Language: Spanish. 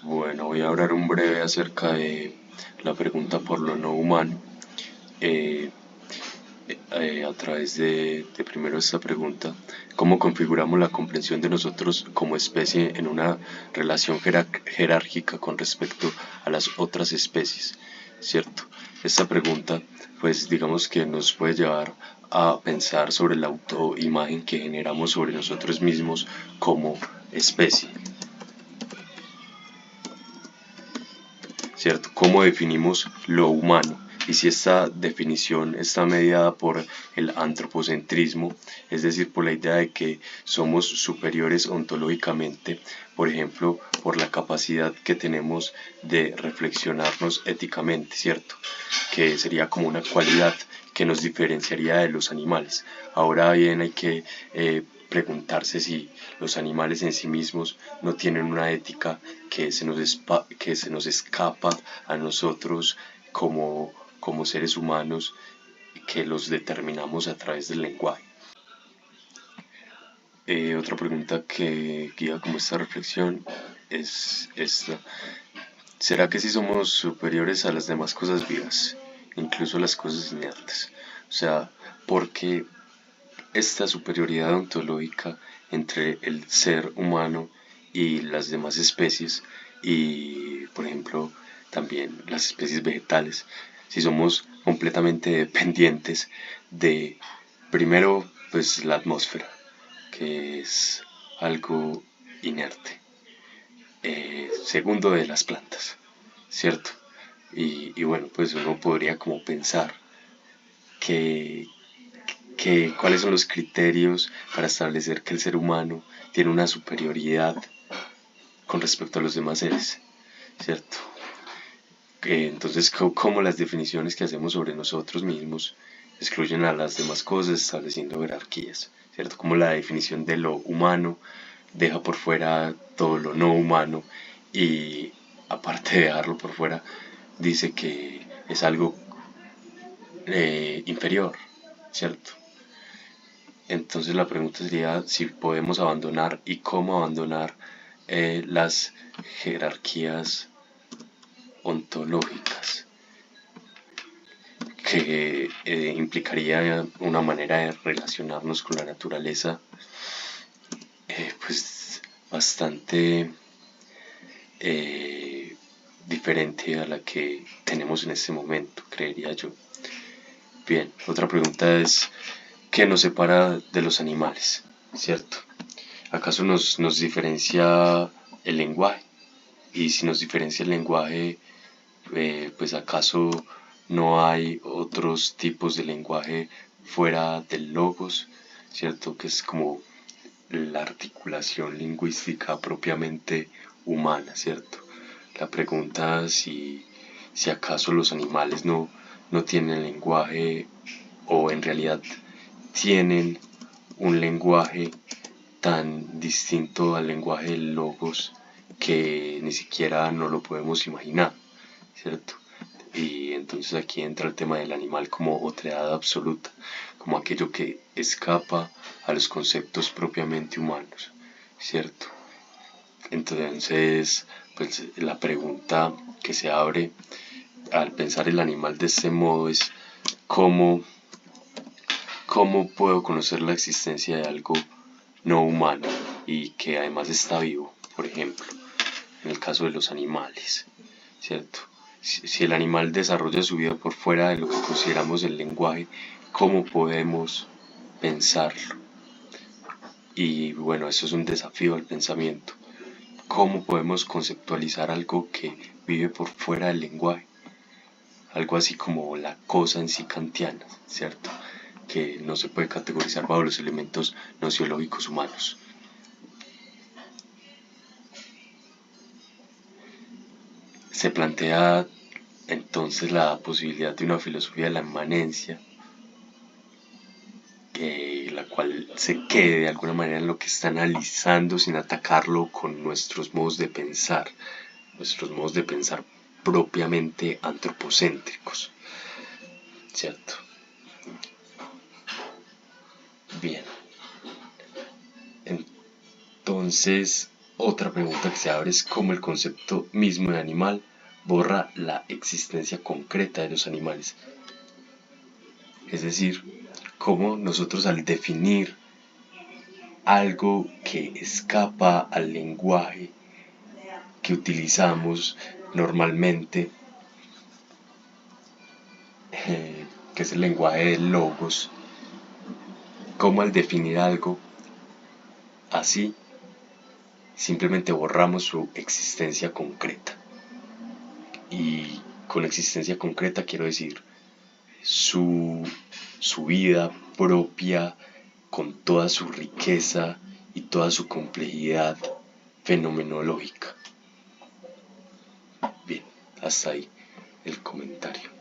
Bueno, voy a hablar un breve acerca de la pregunta por lo no humano. eh, a través de primero esta pregunta, ¿cómo configuramos la comprensión de nosotros como especie en una relación jerárquica con respecto a las otras especies? ¿Cierto? Esta pregunta, pues digamos que nos puede llevar a pensar sobre la autoimagen que generamos sobre nosotros mismos como especie. ¿Cierto? ¿Cómo definimos lo humano? Y si esta definición está mediada por el antropocentrismo, es decir, por la idea de que somos superiores ontológicamente, por ejemplo, por la capacidad que tenemos de reflexionarnos éticamente, ¿cierto? Que sería como una cualidad que nos diferenciaría de los animales. Ahora bien, hay que preguntarse si los animales en sí mismos no tienen una ética que se nos escapa a nosotros como seres humanos, que los determinamos a través del lenguaje. Otra pregunta que guía como esta reflexión es esta. ¿Será que si somos superiores a las demás cosas vivas, incluso las cosas inertes? O sea, porque esta superioridad ontológica entre el ser humano y las demás especies y, por ejemplo, también las especies vegetales, si somos completamente dependientes de, primero, pues la atmósfera, que es algo inerte, segundo, de las plantas, ¿cierto? Y bueno, pues uno podría como pensar que, cuáles son los criterios para establecer que el ser humano tiene una superioridad con respecto a los demás seres, ¿cierto? Entonces, cómo las definiciones que hacemos sobre nosotros mismos excluyen a las demás cosas, estableciendo jerarquías, ¿cierto? Como la definición de lo humano deja por fuera todo lo no humano y, aparte de dejarlo por fuera, dice que es algo inferior, ¿cierto? Entonces la pregunta sería si podemos abandonar y cómo abandonar las jerarquías ontológicas, que implicaría una manera de relacionarnos con la naturaleza pues bastante eh, diferente a la que tenemos en este momento, creería yo. Bien, otra pregunta es, ¿qué nos separa de los animales? ¿Cierto? ¿Acaso nos diferencia el lenguaje? Y si nos diferencia el lenguaje, pues acaso no hay otros tipos de lenguaje fuera del logos, ¿cierto? Que es como la articulación lingüística propiamente humana, ¿cierto? La pregunta si acaso los animales no tienen lenguaje o en realidad tienen un lenguaje tan distinto al lenguaje del logos que ni siquiera no lo podemos imaginar, ¿cierto? Y entonces aquí entra el tema del animal como otredad absoluta, como aquello que escapa a los conceptos propiamente humanos, ¿cierto? Entonces, pues la pregunta que se abre al pensar el animal de este modo es cómo, cómo puedo conocer la existencia de algo no humano y que además está vivo, por ejemplo, en el caso de los animales, ¿cierto? Si el animal desarrolla su vida por fuera de lo que consideramos el lenguaje, ¿cómo podemos pensarlo? Y bueno, eso es un desafío al pensamiento. ¿Cómo podemos conceptualizar algo que vive por fuera del lenguaje? Algo así como la cosa en sí kantiana, ¿cierto? Que no se puede categorizar bajo los elementos nociológicos humanos. Se plantea entonces la posibilidad de una filosofía de la inmanencia, la cual se quede de alguna manera en lo que está analizando sin atacarlo con nuestros modos de pensar propiamente antropocéntricos, ¿cierto? Bien, entonces Otra pregunta que se abre es cómo el concepto mismo de animal borra la existencia concreta de los animales. Es decir, cómo nosotros al definir algo que escapa al lenguaje que utilizamos normalmente, que es el lenguaje de logos, cómo al definir algo así, simplemente borramos su existencia concreta. Y con existencia concreta quiero decir su, su vida propia, con toda su riqueza y toda su complejidad fenomenológica. Bien, hasta ahí el comentario.